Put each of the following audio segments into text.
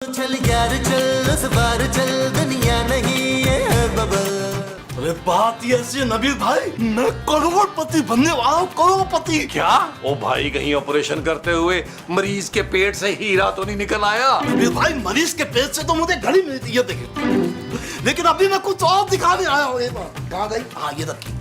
चल यार चल उस बार चल दुनिया नहीं है बबल। अरे बात ये ऐसी है नबील भाई, मैं करोड़पति बनने वाला हूँ, करोड़पति। क्या? ओ भाई, कहीं ऑपरेशन करते हुए मरीज के पेट से हीरा तो नहीं निकल आया? नबील भाई, मरीज के पेट से तो मुझे घड़ी मिलती है, देखिए। लेकिन अभी मैं कुछ और दिखाने आया हूँ। कहाँ गई? हाँ, ये देखिए,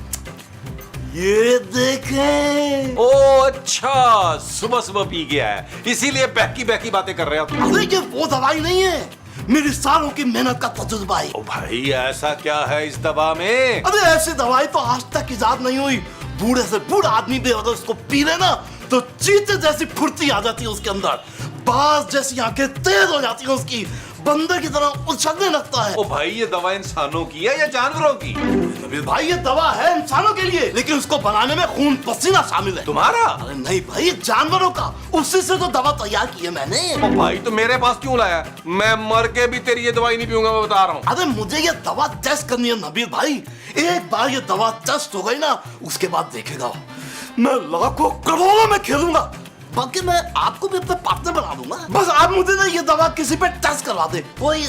ये देखें। ओ अच्छा, सुबह सुबह पी गया है, इसीलिए बहकी बहकी बातें कर रहे हो। अरे ये वो दवाई नहीं है, मेरी सालों की मेहनत का तजुर्बा है। ओ भाई, ऐसा क्या है इस दवा में? अरे ऐसी दवाई तो आज तक इजाद नहीं हुई। बूढ़े से बूढ़ा आदमी भी अगर उसको पी लेना तो चीते जैसी फुर्ती आ जाती है उसके अंदर, बाज जैसी आंखें तेज हो जाती है उसकी, बंदर की तरह उछलने लगता है। ओ भाई, ये दवा इंसानों की है या जानवरों की? नबील भाई, ये दवा है इंसानों के लिए, लेकिन उसको बनाने में खून पसीना शामिल है। तुम्हारा? अरे नहीं भाई, जानवरों का, उसी से तो दवा तैयार की है मैंने। ओ भाई, तो मेरे पास क्यों लाया? मैं मर के भी तेरी ये दवाई नहीं पीऊंगा, मैं बता रहा हूँ। अरे मुझे ये दवा टेस्ट करनी है नबील भाई, एक बार ये दवा टेस्ट हो गई ना, उसके बाद देखेगा मैं लाखों करोड़ों में खेलूंगा, बाकी मैं आपको भी अपने पार्टनर बना दूंगा। बस आप मुझे ना ये दवा किसी पे टेस्ट करवा दे, कोई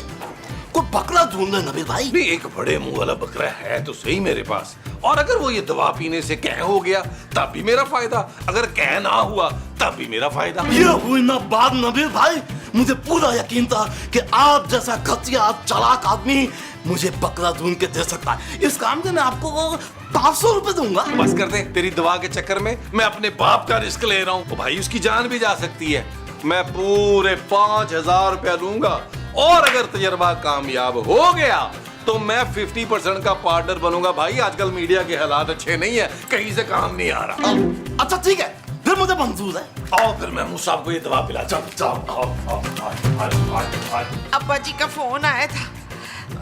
बकरा ढूंढ ले नबील भाई। भी एक बड़े मुंह वाला बकरा है तो सही मेरे पास, और अगर वो ये दवा पीने से कह हो गया तब भी मेरा फायदा, अगर कह ना हुआ तब भी मेरा फायदा। ये हुई ना बात नबील भाई, मुझे पूरा यकीन था कि आप जैसा घटिया चालाक आदमी मुझे बकरा ढूंढ के दे सकता है। इस काम के मैं आपको 500 रुपए दूंगा। बस कर दे, तेरी दवा के चक्कर में मैं अपने बाप का रिस्क ले रहा हूँ। भाई, उसकी जान भी जा सकती है। मैं पूरे 5000 रुपया लूंगा, और अगर तजर्बा कामयाब हो गया तो मैं 50% का पार्टनर बनूंगा। भाई, आजकल मीडिया के हालात अच्छे नहीं है, कहीं से काम नहीं आ रहा। अच्छा ठीक है, फिर मुझे मंजूर है। आओ फिर मैं साहब को ये दवा पिला। जाओ। अब्बा जी का फोन आया था,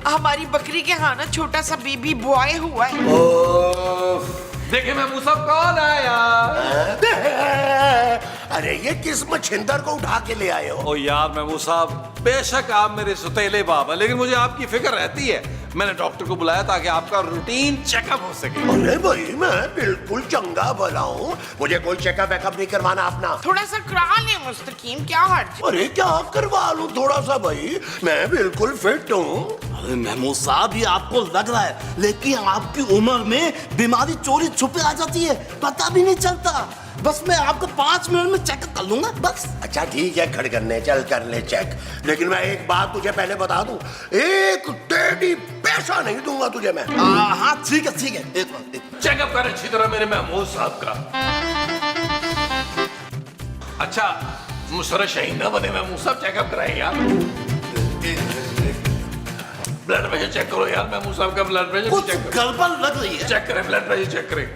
हमारी बकरी के यहाँ ना छोटा सा बेबी बॉय हुआ है। देखे महमूद साहब कौन आया? अरे ये किस मछिंदर को उठा के ले आए हो? ओ यार महमूद साहब, बेशक आप मेरे सुतेले बाप हैं, लेकिन मुझे आपकी फिक्र रहती है। मैंने डॉक्टर को बुलाया ताकि आपका रूटीन चेकअप हो सके। अरे भाई, मैं बिल्कुल चंगा भला हूँ, मुझे कोई चेकअप वेकअप नहीं करवाना अपना। थोड़ा सा करा ले मुस्तकीम, क्या हर्ज? अरे क्या करवा लूँ थोड़ा सा भाई, मैं बिल्कुल फिट हूँ। अरे महमूद साहब, ये आपको लग रहा है, लेकिन आपकी उम्र में बीमारी चोरी छुपे आ जाती है, पता भी नहीं चलता। बस मैं आपको 5 मिनट में चेकअप कर लूंगा, बस। अच्छा ठीक है, खड़ करने चल कर ले चेक, लेकिन मैं एक बात तुझे पहले बता दूं, एक टेढ़ी पैसा नहीं दूंगा तुझे मैं। हाँ ठीक है, एक मिनट। चेकअप कर अच्छी तरह मेरे महमूद साहब का। अच्छा, मुसर शहीद ना बने महमूद साहब, चेकअप कराए यार। ब्लड प्रेशर चेक करो यार, महमूद साहब का ब्लड प्रेशर कुछ चेक करो। गड़बड़ लग रही है। चेक करें, ब्लड प्रेशर चेक करें।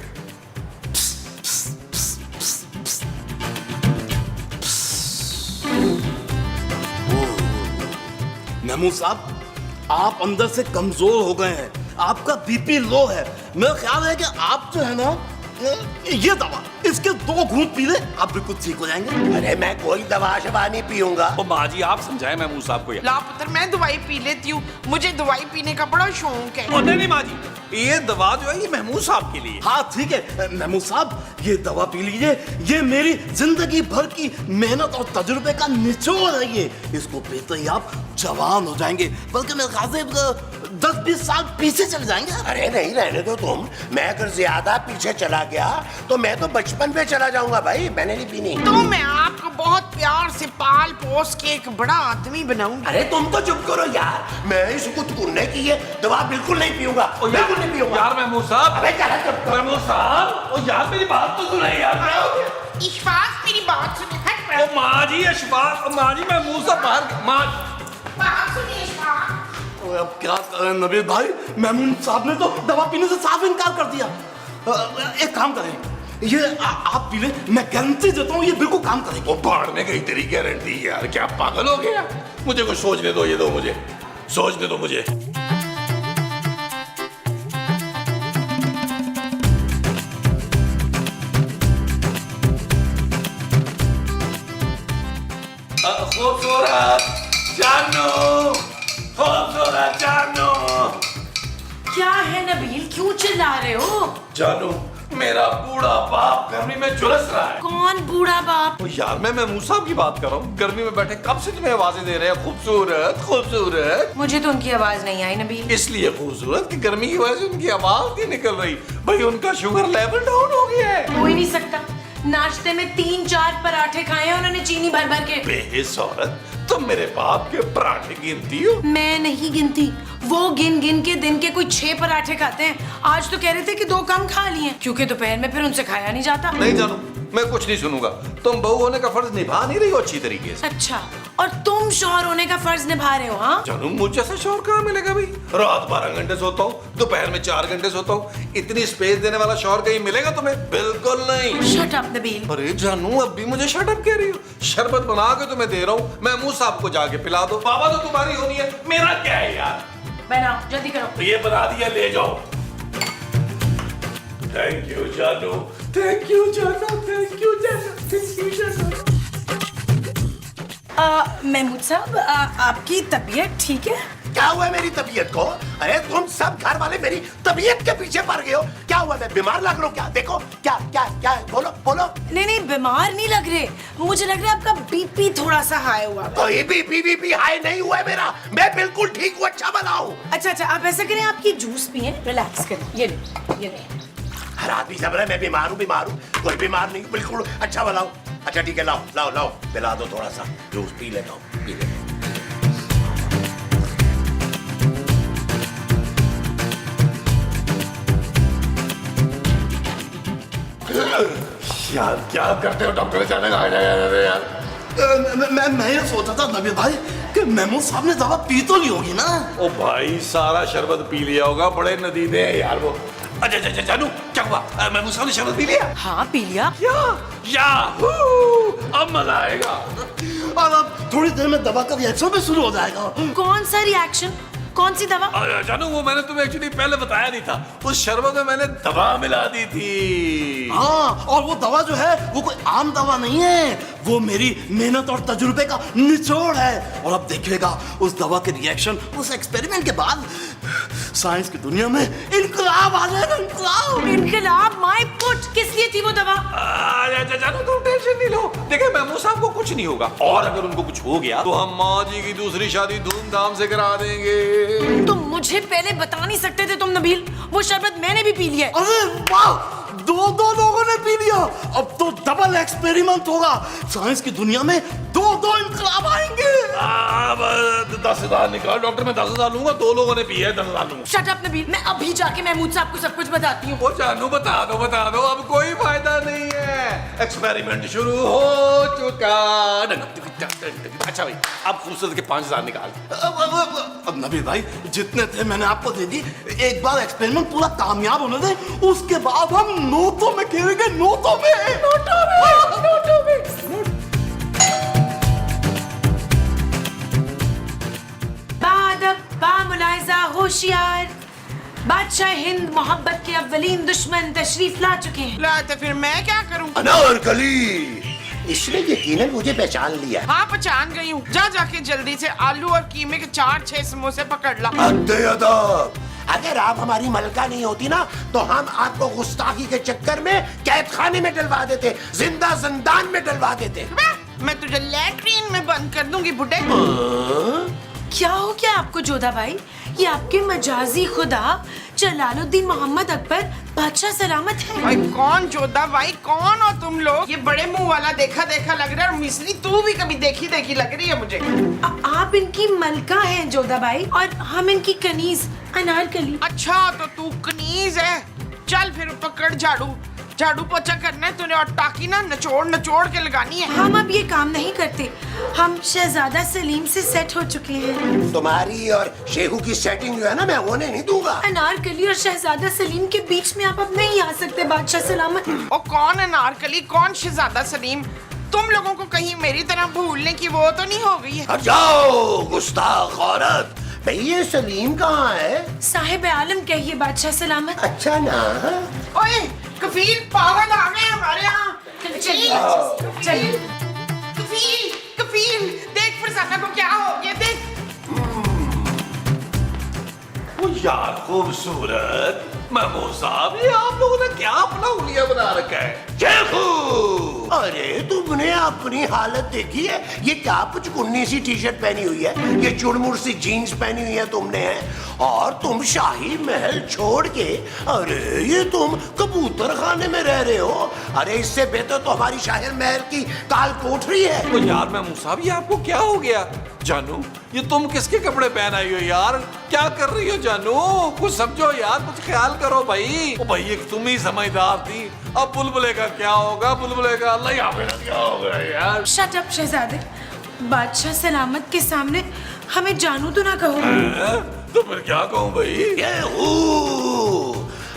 महमूद साहब, आप अंदर से कमजोर हो गए हैं, आपका बीपी लो है। मेरा ख्याल है कि आप जो है ना, ये दवा इसके 2 घूंट पी ले, आप बिल्कुल ठीक हो जाएंगे। अरे मैं कोई दवा शवा नहीं पीऊंगा। ओ माँ जी, आप समझाएं महमूद साहब को यार। ला पुत्र, मैं दवाई पी लेती हूँ, मुझे दवाई पीने का बड़ा शौक है। ओ नहीं माँ जी, ये दवा जो है ये महमूद साहब के लिए। हाँ ठीक है महमूद साहब, ये दवा पी लीजिए, ये मेरी जिंदगी भर की मेहनत और तजुर्बे का निचोड़ है ये। इसको पीते ही आप जवान हो जाएंगे, बल्कि मेरे ख्याल से 10-20 साल पीछे चले जाएंगे। अरे नहीं, रहने दो तुम, मैं अगर ज्यादा पीछे चला गया तो मैं तो बचपन में चला जाऊंगा भाई, मैंने नहीं पीनी। तो मैं आपको बहुत प्यार से पाल पोस के एक बड़ा आदमी बनाऊंगी। अरे तुम तो चुप करो यार, मैं इस कुत्ते की ये दवा बिल्कुल नहीं पीऊंगा, बिल्कुल नहीं पीऊंगा। यार महमूद साहब, अबे क्या है, चुप करो। महमूद साहब, ओ यार मेरी बात तो सुने यार। इशफाक, मेरी बात सुनिए। हट, ओ माँ जी, अशफाक, ओ माँ जी, महमूद साहब बाहर। माँ, बात सुनिए इशफाक। तो अब क्या करें नबील भाई, महमूद साहब ने तो दवा पीने से साफ इनकार कर दिया। एक काम करें, ये आप पी ले, मैं गारंटी देता हूँ ये बिल्कुल काम करेगी। वो बाढ़ में गई तेरी गारंटी यार, क्या पागल हो गया? मुझे कुछ सोचने दो, ये दो मुझे सोचने दो मुझे। खूबसूरत जानू, खूबसूरत जानू। क्या है नबील, क्यों चिल्ला रहे हो? जानू, मेरा बूढ़ा बाप गर्मी में झुलस रहा है। कौन बूढ़ा बाप? तो यार मैं महमूद साहब की बात कर रहा हूँ, गर्मी में बैठे कब से तुम्हें आवाजें दे रहे हैं खूबसूरत खूबसूरत। मुझे तो उनकी आवाज नहीं आई नबील। इसलिए खूबसूरत कि गर्मी की वजह से उनकी आवाज नहीं निकल रही। भाई उनका शुगर लेवल डाउन हो गया है। हो ही नहीं सकता, नाश्ते में 3-4 पराठे खाए हैं उन्होंने चीनी भर भर के। बेहिस औरत, तुम मेरे बाप के पराठे गिनती हो? मैं नहीं गिनती, वो गिन गिन के दिन के कोई 6 पराठे खाते हैं। आज तो कह रहे थे कि 2 कम खा लिए क्योंकि दोपहर में फिर उनसे खाया नहीं जाता। नहीं जानू, मैं कुछ नहीं सुनूंगा। तुम बहू होने का फर्ज निभा नहीं रही हो अच्छी तरीके से। अच्छा, और तुम शौहर होने का फर्ज निभा रहे हो? हाँ जानू, मुझ जैसा शौहर कहाँ मिलेगा भाई? रात 12 घंटे सोता हूँ, दोपहर में 4 घंटे सोता हूँ। इतनी स्पेस देने वाला शौहर कहीं मिलेगा तुम्हें? बिल्कुल नहीं। Shut up Nabeel. अरे जानू, अब भी मुझे शट अप कह रही हो? शरबत बना के तुम्हें दे रहा हूँ, महमूद साहब को जाके पिला दो। बाबा तो तुम्हारी होनी है, मेरा क्या है यार? बनाओ जल्दी करो। तो ये बना दिया, ले जाओ। थैंक यू जानू, थैंक यू जानू, थैंक यू जानू, थैंक यू जानू। महमूद साहब, आपकी तबीयत ठीक है? क्या हुआ है मेरी तबीयत को? अरे तुम सब घर वाले मेरी तबीयत के पीछे पड़ गए हो। क्या हुआ, मैं बीमार लग रहा हूँ क्या? देखो क्या क्या क्या है, बोलो बोलो। नहीं, बीमार नहीं लग रहे। मुझे लग रहा है आपका बीपी थोड़ा सा हाई हुआ। कोई बीपी हाई नहीं हुआ है मेरा, मैं बिल्कुल ठीक हूँ, अच्छा भला हूँ। अच्छा, आप ऐसा करें, आपकी जूस पिए, रिलैक्स करें। ये ले। हर आदमी सब रहा है मैं बीमार हूँ। कोई बीमार नहीं, बिल्कुल अच्छा भला हूँ। अच्छा ठीक है, लाओ पिला दो थोड़ा सा जूस, पी लेता हूँ, पी लेता हूँ। यार क्या करते हो डॉक्टर जाने का यार? मैं ये सोचा था नबील भाई कि महमूद साहब ने दवा पी तो ली होगी ना। ओ भाई, सारा शरबत पी लिया होगा, बड़े नदीदे हैं यार वो। अच्छा जानू, क्या हुआ? महमूद साहब ने शरबत पी लिया? हाँ पी लिया। क्या? याहू, अब मजा आएगा। और अब थोड़ी देर में दवा का रिएक्शन भी शुरू हो जाएगा। कौन सा रिएक्शन? कौन सी दवा? जानू, वो मैंने तुम्हें एक्चुअली पहले बताया नहीं था। उस शरबत में मैंने दवा मिला दी थी। हाँ, और वो दवा जो है वो कोई आम दवा नहीं है, वो मेरी मेहनत और तजुर्बे का निचोड़ है। और अब देखिएगा उस दवा के रिएक्शन, उस एक्सपेरिमेंट के बाद साइंस की दुनिया में इनकलाब आ जाएगा। इनकलाब? माय पुट, किस लिए थी वो दवा? जानू, तुम टेंशन नहीं लो। देखिए, महमूद साहब को कुछ नहीं होगा, और अगर उनको कुछ हो गया तो हम माँ जी की दूसरी शादी धूमधाम से करा देंगे। तुम मुझे पहले बता नहीं सकते थे तुम नबील? वो शरबत मैंने भी पी लिया। अरे वाह, दो लोगों ने पी लिया। अब तो डबल एक्सपेरिमेंट होगा। साइंस की दुनिया में दो इनकलाब आएंगे। 10,000 निकाल डॉक्टर, मैं 10,000 लूंगा। 2 लोगों ने पिया है, 10,000 लूंगा। शट अप नबील, मैं अभी जाके महमूद साहब को सब कुछ बताती हूँ। वो जानू, बता दो, अब कोई फायदा नहीं है। एक्सपेरिमेंट शुरू हो चुका। अच्छा भाई, अब खूबसूरत के 5,000 निकाल। अब नबील भाई, जितने थे मैंने आपको दे दी। एक बार एक्सपेरिमेंट पूरा कामयाब होने दे, उसके बाद हम नोटों में खेलेंगे। नोटों में। बामुलाइजा होशियार, बादशाह हिंद मोहब्बत के अव्वलीन दुश्मन तशरीफ ला चुके हैं। ला तो फिर मैं क्या करूं? अनारकली, इसने यकीनन मुझे पहचान लिया। हाँ पहचान गई हूँ। जाके जल्दी से आलू और कीमे के 4-6 समोसे पकड़ ला। अदब, अगर आप हमारी मलका नहीं होती ना तो हम आपको गुस्ताखी के चक्कर में कैद खाने में डलवा देते, जिंदा जिंदान में डलवा देते। मैं तुझे लैट्रीन में बंद कर दूंगी बुड्ढे। क्या हो गया आपको जोधा भाई? ये आपके मजाजी खुदा जलालुद्दीन मोहम्मद अकबर बादशाह सलामत है। भाई कौन जोधा भाई, कौन हो तुम लोग? ये बड़े मुंह वाला देखा लग रहा है, और मिसरी तू भी कभी देखी लग रही है मुझे। आप इनकी मलका हैं जोधा भाई, और हम इनकी कनीज अनारकली। अच्छा तो तू कनीज है। चल फिर पकड़ झाड़ू पोछा करना है तूने, और टाकी ना नचोड़ के लगानी है। हम अब ये काम नहीं करते, हम शहजादा सलीम से सेट हो चुके हैं। तुम्हारी और शेहू की सेटिंग जो है ना, मैं होने नहीं दूंगा। अनारकली और शहजादा सलीम के बीच में आप अब नहीं आ सकते बादशाह सलामत। और कौन अनारकली, कौन शहजादा सलीम? तुम लोगों को कहीं मेरी तरह भूलने की वो तो नहीं हो गई है? हट जाओ गुस्ताख औरत। भाई ये सलीम कहाँ है? साहिब आलम कहिए बादशाह सलामत। अच्छा ना। ओए कफील, पागल आ गए हमारे यहाँ। चलिए। कफील देख फरसाना को क्या हो गया, देख। ओ यार खूबसूरत, महमूद साहब, ये आप लोगों ने क्या अपना हुलिया बना रखा है? शेखू, अरे तुमने अपनी हालत देखी है? ये क्या पुचकुन्नी सी टी शर्ट पहनी हुई है, ये चुड़मुड़ सी जीन्स पहनी हुई है तुमने, और तुम शाही महल छोड़ के अरे ये तुम कबूतर खाने में रह रहे हो। अरे इससे बेहतर तो हमारी शाही महल की काल कोठरी है। तो यार महमूद साहब, ये आपको क्या हो गया? जानू, ये तुम किसके कपड़े पहन आई हो यार? क्या कर रही हो जानू? कुछ समझो यार, कुछ ख्याल करो भाई। ओ भाई, एक तुम ही समझदार थी, अब बुलबुले का क्या होगा? बुलबुले का अल्लाह याफिर क्या होगा यार? शट अप शहजादे, बादशाह सलामत के सामने हमें जानू तो ना कहो। तो फिर क्या कहूँ भाई?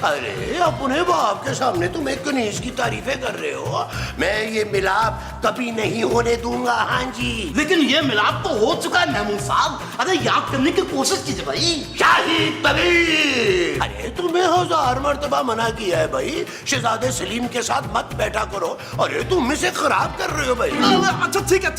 अरे अपने बाप के सामने तुम एक कनीज की तारीफें कर रहे हो। मैं ये मिलाप कभी नहीं होने दूंगा। हाँ जी, लेकिन ये मिलाप तो हो चुका है महमूद साहब। अरे याद करने की कोशिश कीजिए भाई। शाही तबीर, अरे तुम्हें 1000 मर्तबा मना किया है भाई, शहजादे सलीम के साथ मत बैठा करो। अरे तुम इसे खराब कर रहे हो भाई। अच्छा ठीक है,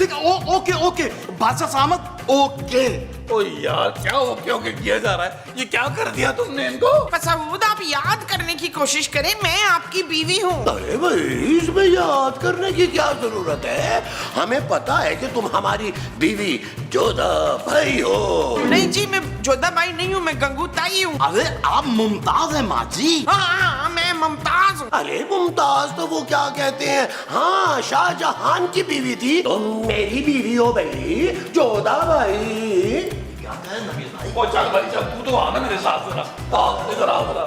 ओके बादशाह सलामत, ओके। ओ यार, क्या ओके ओके किया जा रहा है? ये क्या कर दिया तुमने इनको? मसूद, आप याद करने की कोशिश करें, मैं आपकी बीवी हूँ। अरे भाई, इसमें याद करने की क्या जरूरत है? हमें पता है कि तुम हमारी बीवी जोधा भाई हो। नहीं जी, मैं जोधा भाई नहीं हूँ, मैं गंगू ताई हूँ। अरे आप मुमताज है माँ जी। हाँ, मैं मुमताज हूँ। अरे मुमताज तो वो क्या कहते हैं, हाँ, शाहजहां की बीवी थी। तुम मेरी बीवी हो भाई, जोधा भाई। क्या कहे नबील भाई? ओ चल भाई चल, तू तो आना मेरे साथ जरा। आ, इधर आ जरा।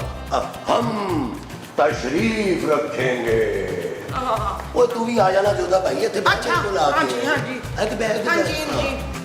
हम तशरीफ रखेंगे। वो तू भी आ जाना जोधा भाई। अच्छा, हाँ जी, हाँ जी। हाँ जी, हाँ जी।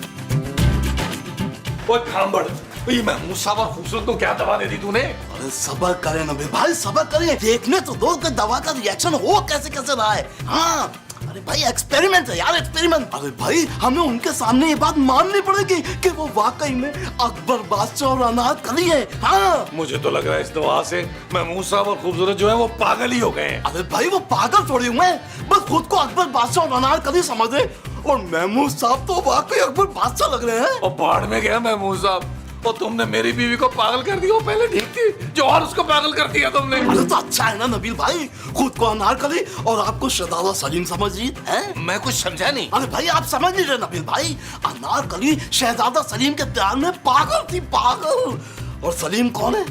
ओ खांबड़, ये महमूद साहब और खूबसूरत को क्या दवा दे दी तूने? अरे सबर करें नबील भाई, सबर करें। देखने तो दो कि दवा का रिएक्शन हो कैसे रहा है। हाँ, अरे भाई एक्सपेरिमेंट है यार, एक्सपेरिमेंट। अरे भाई, हमें उनके सामने ये बात माननी पड़ेगी कि वो वाकई में अकबर बादशाह और अनारकली है। हाँ, मुझे तो लग रहा है इस दवा से महमूद साहब और खूबसूरत जो है वो पागल ही हो गए हैं। अरे भाई, वो पागल थोड़ी हुए हैं, बस खुद को अकबर बादशाह और अनारकली समझे, और महमूद साहब तो वाकई अकबर बादशाह लग रहे हैं। और बाढ़ में गया महमूद साहब, और तुमने मेरी बीवी को पागल कर दिया। वो पहले ठीक थी, जो और उसको पागल कर दिया तुमने। अरे तो अच्छा है ना नबील भाई, खुद को अनारकली और आपको शहजादा सलीम समझ रही है। मैं कुछ समझा नहीं। अरे भाई, आप समझ नहीं रहे नबील भाई, अनारकली शहजादा सलीम के प्यार में पागल थी, पागल। और सलीम कौन है?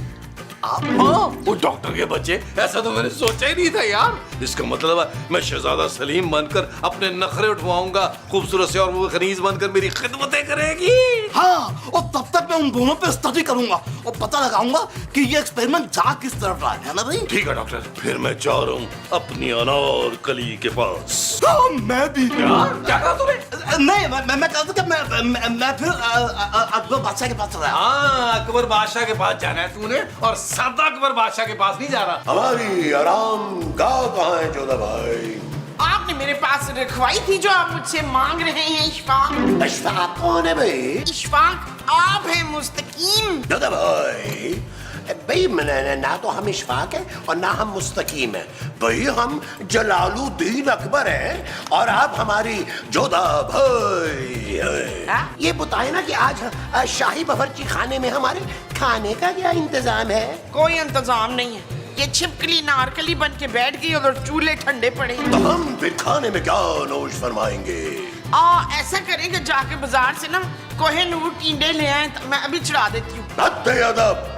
आप। वो डॉक्टर के बच्चे, ऐसा तो मैंने सोचा ही नहीं था यार। इसका मतलब है मैं शहजादा सलीम बनकर अपने नखरे उठवाऊंगा खूबसूरत से, और वो खनीज बनकर मेरी खिदमतें करेगी। हाँ, और तब तक मैं उन दोनों पे स्टडी करूंगा और पता लगाऊंगा कि ये एक्सपेरिमेंट जा किस तरफ रहा है ना भाई। ठीक है डॉक्टर, फिर मैं जा रहा हूँ अपनी अनारकली के पास। हाँ, मैं भी। क्या कहा तूने? नहीं, मैं कहता था कि मैं फिर अकबर बादशाह के पास चला। हाँ, अकबर बादशाह के पास जाना है तूने, और सादा अकबर बादशाह के पास नहीं जा रहा। हमारी आराम गाँव कहाँ है जोधा भाई? आपने मेरे पास रखवाई थी जो आप मुझसे मांग रहे हैं। इशफाक। अशफाक कौन है भाई? इशफाक आप हैं मुस्तकीम। जोधा भाई, भाई ना तो हम इशफाक हैं और ना हम मुस्तकीम हैं भाई, हम जलालुद्दीन अकबर हैं और आप हमारी जोधा भाई हैं। ये बताए ना कि आज शाही बावर्ची खाने में हमारे खाने का क्या इंतजाम है? कोई इंतजाम नहीं है, ये छिपकली नारकली बन के बैठ गई और चूल्हे ठंडे पड़े। तो हम फिर खाने में क्या नोश फरमाएंगे? ऐसा करेंगे, जाके बाजार से ना कोहिनूर टींडे ले आए, मैं अभी चढ़ा देती हूँ। अदब।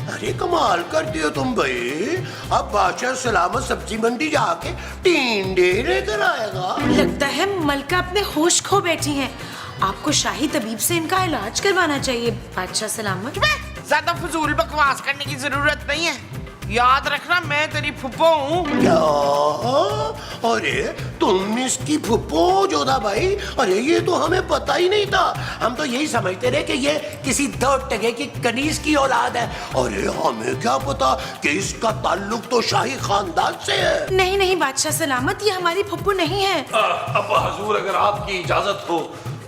अरे कमाल करती हो तुम भाई, अब बादशाह सलामत सब्जी मंडी जाके टींडे लेकर आएगा। लगता है मलका अपने होश खो बैठी हैं। आपको शाही तबीब से इनका इलाज करवाना चाहिए बादशाह सलामत। ज्यादा फजूल बकवास करने की जरूरत नहीं है। याद रखना, मैं तेरी फुप्पो हूँ। क्या? अरे तुम इसकी फुप्पो जोधा भाई? अरे ये तो हमें पता ही नहीं था, हम तो यही समझते रहे कि ये किसी 2 टके की कनीज की औलाद है। अरे हमें क्या पता कि इसका ताल्लुक तो शाही खानदान से है। नहीं नहीं बादशाह सलामत, ये हमारी फुप्पू नहीं है। अब हजूर, अगर आपकी इजाजत हो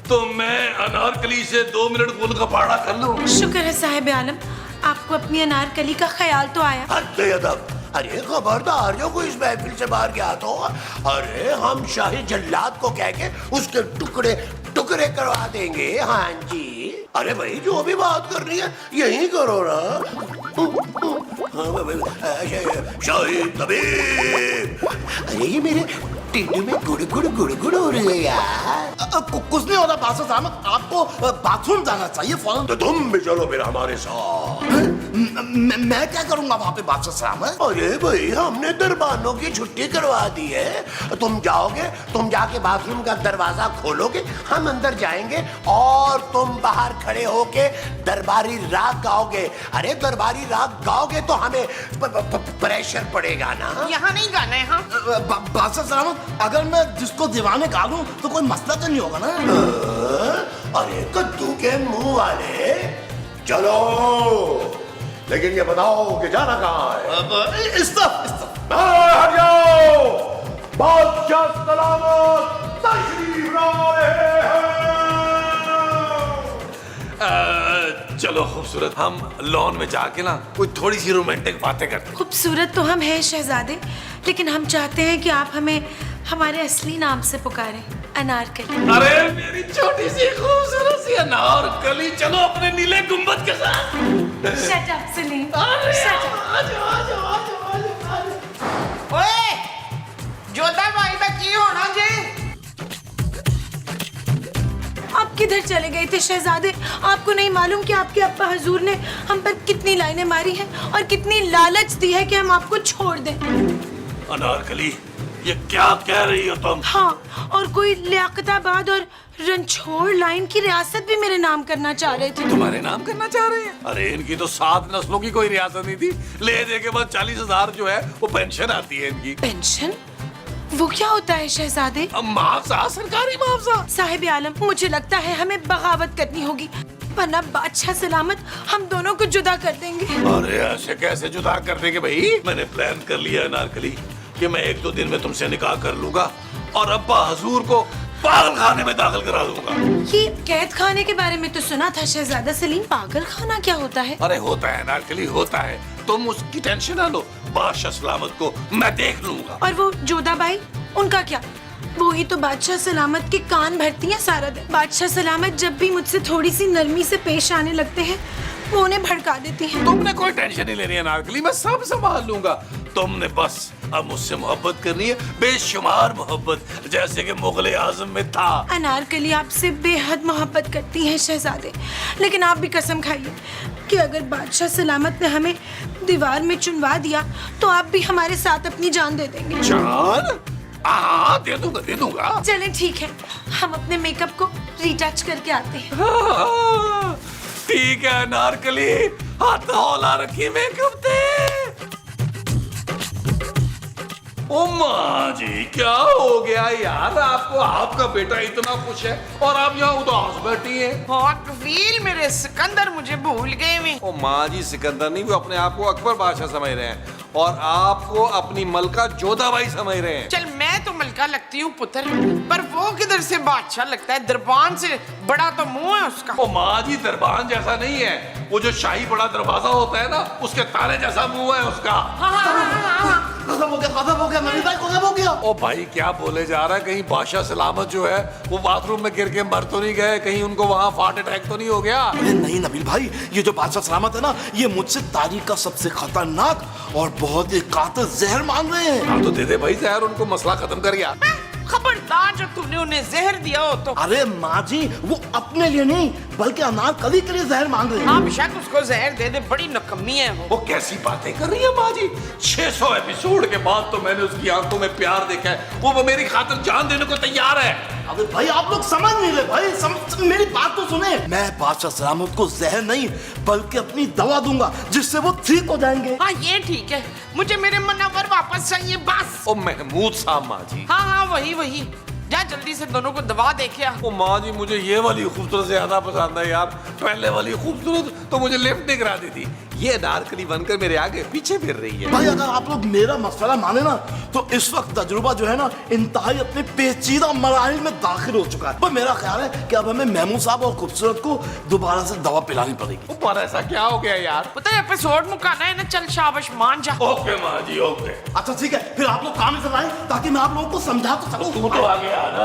तो मैं अनारकली से 2 मिनट गुल का पाड़ा कर लूं। शुक्र है साहिब आलम, आपको अपनी अनारकली का ख्याल तो आया। अदब। अरे खबरदार, जो कोई इस महफिल से बाहर गया तो अरे हम शाही जल्लाद को कह के उसके टुकड़े टुकड़े करवा देंगे। हाँ जी। अरे भाई जो भी बात करनी है यही करो ना। शाहिद नबील, अरे ये मेरे टिड्डू में गुड़ हो रही है यार। कुछ नहीं होता बादशाह साहब, आपको बाथरूम जाना चाहिए फौरन। तो तुम भी चलो फिर हमारे साथ। मैं क्या करूंगा वहाँ पे बादशाह साहब? अरे भाई हमने दरबानों की छुट्टी करवा दी है, तुम जाओगे, तुम जाके बाथरूम का दरवाजा खोलोगे, हम अंदर जाएंगे और तुम बाहर खड़े होके दरबारी राग गाओगे। अरे दरबारी राग गाओगे तो हमें प्रेशर पड़ेगा ना। यहाँ नहीं गाना है। हाँ बादशाह साहब, अगर मैं जिसको दीवाने गा लूं तो कोई मसला तो नहीं होगा ना? अरे कद्दू के मुंह वाले, चलो, लेकिन ये बताओ कि जाना कहाँ है? इस तरफ। हट जाओ, बादशाह सलामत तशरीफ ला रहे हैं। चलो खूबसूरत, हम लॉन में जाके ना कोई थोड़ी सी रोमांटिक बातें करते हैं। खूबसूरत तो हम हैं शहजादे, लेकिन हम चाहते हैं कि आप हमें हमारे असली नाम से पुकारें, अनारकली। अरे मेरी छोटी सी खूबसूरत सी अनारकली, चलो अपने नीले गुंबद के साथ। Shut up, Salim. Shut up। ओए जोधा भाई का की होना जे? आप किधर चले गए थे शहजादे? आपको नहीं मालूम कि आपके अब्बा हजूर ने हम पर कितनी लाइनें मारी हैं और कितनी लालच दी है कि हम आपको छोड़ दें। अनारकली, ये क्या कह रही हो तुम? हाँ, और कोई लियाकताबाद और रंछोड़ लाइन की रियासत भी मेरे नाम करना चाह रहे थे। तुम्हारे नाम करना चाह रहे हैं? अरे इनकी तो 7 नस्लों की कोई रियासत नहीं थी, ले दे के बाद 40,000 जो है वो पेंशन आती है इनकी। पेंशन? वो क्या होता है शहजादे? मुआवजा, सरकारी मुआवजा। साहिब आलम, मुझे लगता है हमें बगावत करनी होगी, वरना बादशाह सलामत हम दोनों को जुदा कर देंगे। अरे ऐसे कैसे जुदा कर देंगे भाई? मैंने प्लान कर लिया है अनारकली कि मैं 1-2 दिन में तुमसे निकाह कर लूंगा और अब्बा हजूर को पागल खाने में दाखिल करा दूंगा। ये कैद खाने के बारे में तो सुना था शहजादा सलीम, पागल खाना क्या होता है? अरे होता है अनारकली, होता है, तुम उसकी टेंशन ना लो, बादशाह सलामत को मैं देख लूंगा। और वो जोधा बाई, उनका क्या? वो ही तो बादशाह सलामत के कान भरती हैं सारा दिन। बादशाह सलामत जब भी मुझसे थोड़ी सी नरमी से पेश आने लगते हैं वो उन्हें भड़का देती हैं। तुमने कोई टेंशन नहीं लेनी है अनारकली, मैं सब संभाल लूंगा। तुमने बस अब मुझसे मोहब्बत करनी है, बेशुमार मोहब्बत, जैसे कि मुगल आजम में था। अनारकली आपसे बेहद मोहब्बत करती हैं शहजादे, लेकिन आप भी कसम खाइए कि अगर बादशाह सलामत ने हमें दीवार में चुनवा दिया तो आप भी हमारे साथ अपनी जान दे देंगे। जान? हाँ दे दूंगा। चलें ठीक है, हम अपने मेकअप को रीटच करके आते हैं। हाँ, ठीक है अनारकली, हाथ हौला रखी मेकअप दे। ओ माँ जी, क्या हो गया यार आपको? आपका बेटा इतना खुश है और आप यहाँ उदास बैठी हैं। हाँ कफील, मेरे सिकंदर मुझे भूल गए में। ओ माँ जी, सिकंदर नहीं, वो अपने आप को अकबर बादशाह समझ रहे हैं और आपको अपनी मलका जोधाबाई समझ रहे हैं। चल मैं तो मलका लगती हूँ पुत्र, पर वो किधर से बादशाह लगता है? दरबान से बड़ा तो मुंह है उसका। ओ माँ जी, दरबान जैसा नहीं है, वो जो शाही बड़ा दरवाजा होता है ना, उसके तारे जैसा मुंह है उसका। खत्म हो गया नबील भाई, खत्म हो गया। ओ भाई क्या बोले जा रहा है? कहीं बादशाह सलामत जो है वो बाथरूम में गिर के मर तो नहीं गए? कहीं उनको वहाँ हार्ट अटैक तो नहीं हो गया? अरे नहीं नबील भाई, ये जो बादशाह सलामत है ना, ये मुझसे तारीख का सबसे खतरनाक और बहुत ही कातिल जहर मांग रहे हैं। हाँ तो दे दे भाई जहर, उनको मसला खत्म कर गया। खबरदार जो तूने उन्हें जहर दिया हो तो। अरे माँ जी, वो अपने लिए नहीं बल्कि अनारकली के लिए जहर मांग रहे हैं। हाँ बेशक उसको जहर दे दे, बड़ी नकम्मी है वो। वो कैसी बातें कर रही है माँ जी? 600 एपिसोड के बाद तो मैंने उसकी आंखों में प्यार देखा है, वो मेरी खातिर जान देने को तैयार है। अबे भाई आप लोग समझ नहीं रहे भाई, मेरी बात तो सुने। मैं बादशाह सलामत को जहर नहीं बल्कि अपनी दवा दूंगा जिससे वो ठीक हो जाएंगे। हाँ ये ठीक है, मुझे मेरे मनवर वापस चाहिए बस। ओ महमूद साहब माँ जी। हाँ हाँ वही, जा जल्दी से दोनों को दवा दे के आ। ओ माँ जी, मुझे ये वाली खूबसूरत ज्यादा पसंद है यार, पहले वाली खूबसूरत तो मुझे लिफ्ट नहीं करा दी थी, ये अनारकली बनकर मेरे आगे पीछे फिर रही है। भाई अगर आप लोग मेरा मसला माने ना तो इस वक्त तजुर्बा जो है ना इंतहाई अपने पेचीदा मराहिल में दाखिल हो चुका है। पर मेरा ख्याल है कि अब हमें महमूद साहब और खूबसूरत को दोबारा से दवा पिलानी पड़ेगी। पर ऐसा क्या हो गया यार? पता है एपिसोड मुकाना है ना, चल शाबाश मान जा। ओके माँ जी ओके। अच्छा ठीक है, फिर आप लोग काम से आए ताकि मैं आप लोगों को समझा तो सकूं। तू तो आगे आ ना।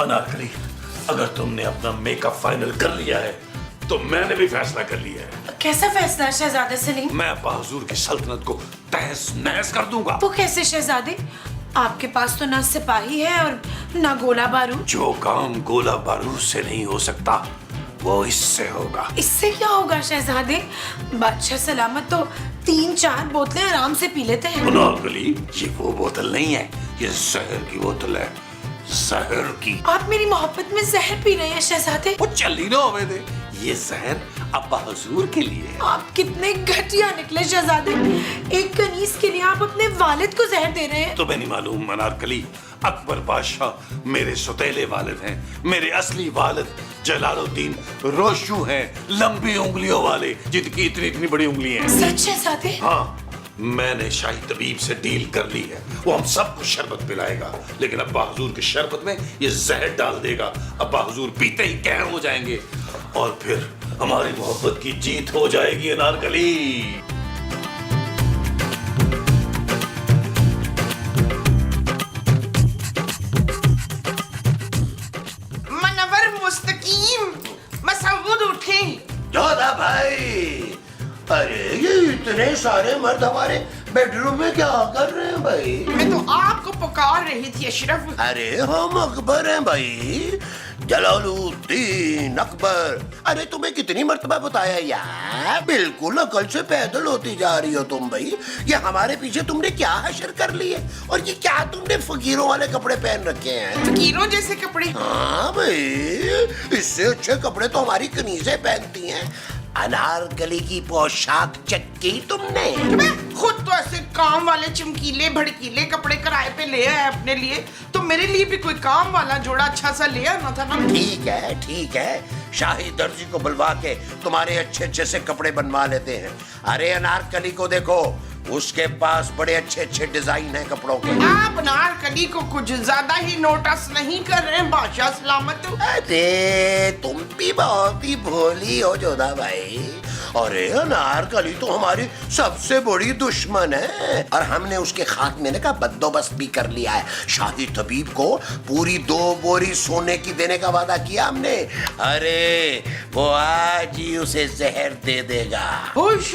अनारकली, अगर तुमने अपना मेकअप फाइनल कर लिया है तो मैंने भी फैसला कर लिया है। कैसा फैसला शहजादा सलीम? मैं अब्बा हुजूर की सल्तनत को तहस नहस कर दूंगा। वो कैसे शहजादे? आपके पास तो ना सिपाही है और ना गोला बारूद। जो काम गोला बारूद से नहीं हो सकता वो इससे होगा। इससे क्या होगा शहजादे? बादशाह सलामत तो 3-4 बोतलें आराम से पी लेते हैं। अनारकली, ये वो बोतल नहीं है, ये जहर की बोतल है, जहर की। आप मेरी मोहब्बत में जहर पी रहे हैं शहजादे। वो चली ना होवे दे, ये जहर अब्बा हुजूर के लिए है। आप कितने घटिया निकले शहजादे। एक कनीज के लिए आप अपने वालिद को जहर दे रहे हैं। तुम्हें नहीं मालूम अनारकली, अकबर बादशाह मेरे सौतेले वालिद हैं। मेरे असली वालिद जलालुद्दीन रोशू हैं, लंबी उंगलियों वाले, जिनकी इतनी इतनी बड़ी उंगली हैं। सच शहजादे? हाँ, मैंने शाही तबीब से डील कर ली है, वो हम सबको शरबत पिलाएगा, लेकिन अब्बा हुजूर की शरबत में ये जहर डाल देगा। अब्बा हुजूर पीते ही कहर हो जाएंगे और फिर हमारी मोहब्बत की जीत हो जाएगी अनारकली। मनवर मुस्तकीम मसूद उठे। जोधा भाई, अरे ये इतने सारे मर्द हमारे बेडरूम में क्या कर रहे हैं भाई? मैं तो आपको पुकार रही थी अशरफ। अरे हम अकबर हैं भाई, जलालुद्दीन अकबर। अरे तुम्हें कितनी मर्तबा बताया यार, बिल्कुल अकल से पैदल होती जा रही हो तुम भाई। ये हमारे पीछे तुमने क्या हशर कर लिए, और ये क्या तुमने फकीरों वाले कपड़े पहन रखे हैं? फकीरों जैसे कपड़े? हाँ भाई, इससे अच्छे कपड़े तो हमारी कनीजें पहनती हैं। अनारकली की पोशाक चेक की तुमने? मैं खुद तो ऐसे काम वाले चमकीले भड़कीले कपड़े किराए पे ले आया अपने लिए, तो मेरे लिए भी कोई काम वाला जोड़ा अच्छा सा ले आना था ना। ठीक है, शाही दर्जी को बुलवा के तुम्हारे अच्छे अच्छे से कपड़े बनवा लेते हैं। अरे अनारकली को देखो, उसके पास बड़े अच्छे अच्छे डिजाइन हैं कपड़ों के। आप अनारकली को कुछ ज्यादा ही नोटिस नहीं कर रहे हैं बादशाह सलामत? अरे तुम भी बहुत ही भोली हो जोधा भाई। अरे अनारकली तो हमारी सबसे बड़ी दुश्मन है, और हमने उसके खात्मे का बंदोबस्त भी कर लिया है। शाही तबीब को पूरी 2 बोरी सोने की देने का वादा किया हमने। अरे वो आज ही उसे जहर दे देगा। होश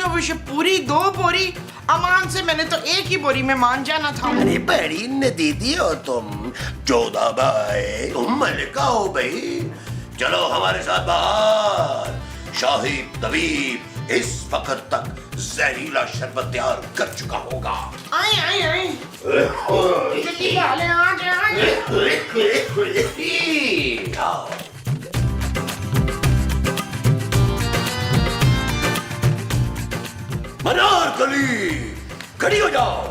पूरी 2 बोरी? अमान से मैंने तो 1 ही बोरी में मान जाना था। अरे बड़ी नदीदी हो तुम जोधा भाई, तुम मलिका हो भाई। चलो हमारे साथ बाहर। शाही तबीब इस वक्त तक जहरीला शरबत तैयार कर चुका होगा। आए जल्दी डालें, आ जाए। अनारकली खड़ी हो जाओ।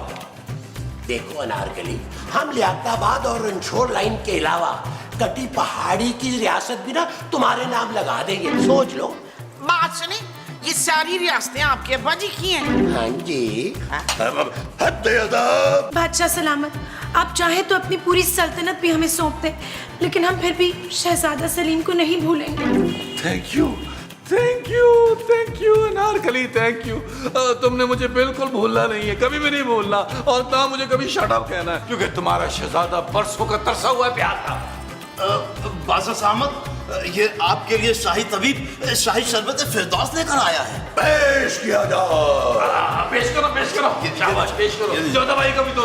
देखो अनारकली, हम लियाकताबाद और रणछोड़ लाइन के अलावा कटी पहाड़ी की रियासत भी ना तुम्हारे नाम लगा देंगे, सोच लो। बात सुनी, ये सारी रियासतें आपके अब्बा जी की हैं? हाँ जी। बादशाह सलामत, आप चाहे तो अपनी पूरी सल्तनत भी हमें सौंप दें, लेकिन हम फिर भी शहजादा सलीम को नहीं भूलेंगे। Thank you Anarkali, thank you. तुमने मुझे बिल्कुल भूलना नहीं है, कभी भी नहीं भूलना, और ना मुझे कभी शट अप कहना है, क्योंकि तुम्हारा शहजादा बरसों का तरसा हुआ प्यार था। बादशाह सलामत, ये आपके लिए शाही तबीब शाही शरबत फिरदौस लेकर आया है। पेश किया जाओ। पेश करो, शाबाश, पेश करो। जोधा भाई को भी दो,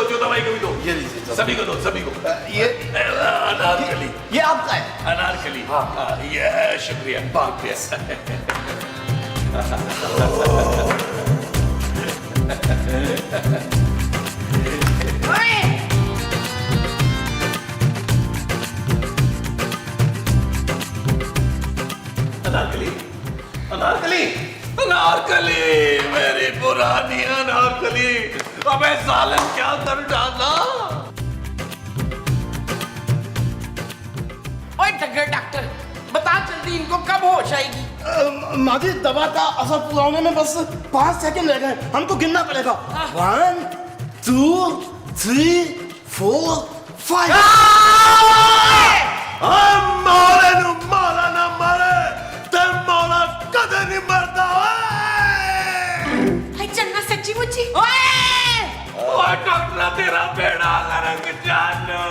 ये लीजिए, सभी को दो, सभी को। ये अनारकली, ये आपका है। अनारकली, हाँ, ये शुक्रिया। अनारकली, मेरी पुरानी अनारकली, अबे जालिम क्या कर डाला? ओए डॉक्टर, बता जल्दी, इनको कब होश आएगी? माजी, दवा का असर पूरा होने में बस 5 सेकंड रह गए, हमको गिनना पड़ेगा। 1 2 3 4 5। सच्ची मुच्ची? डॉक्टर तेरा बेड़ा रंग जानो।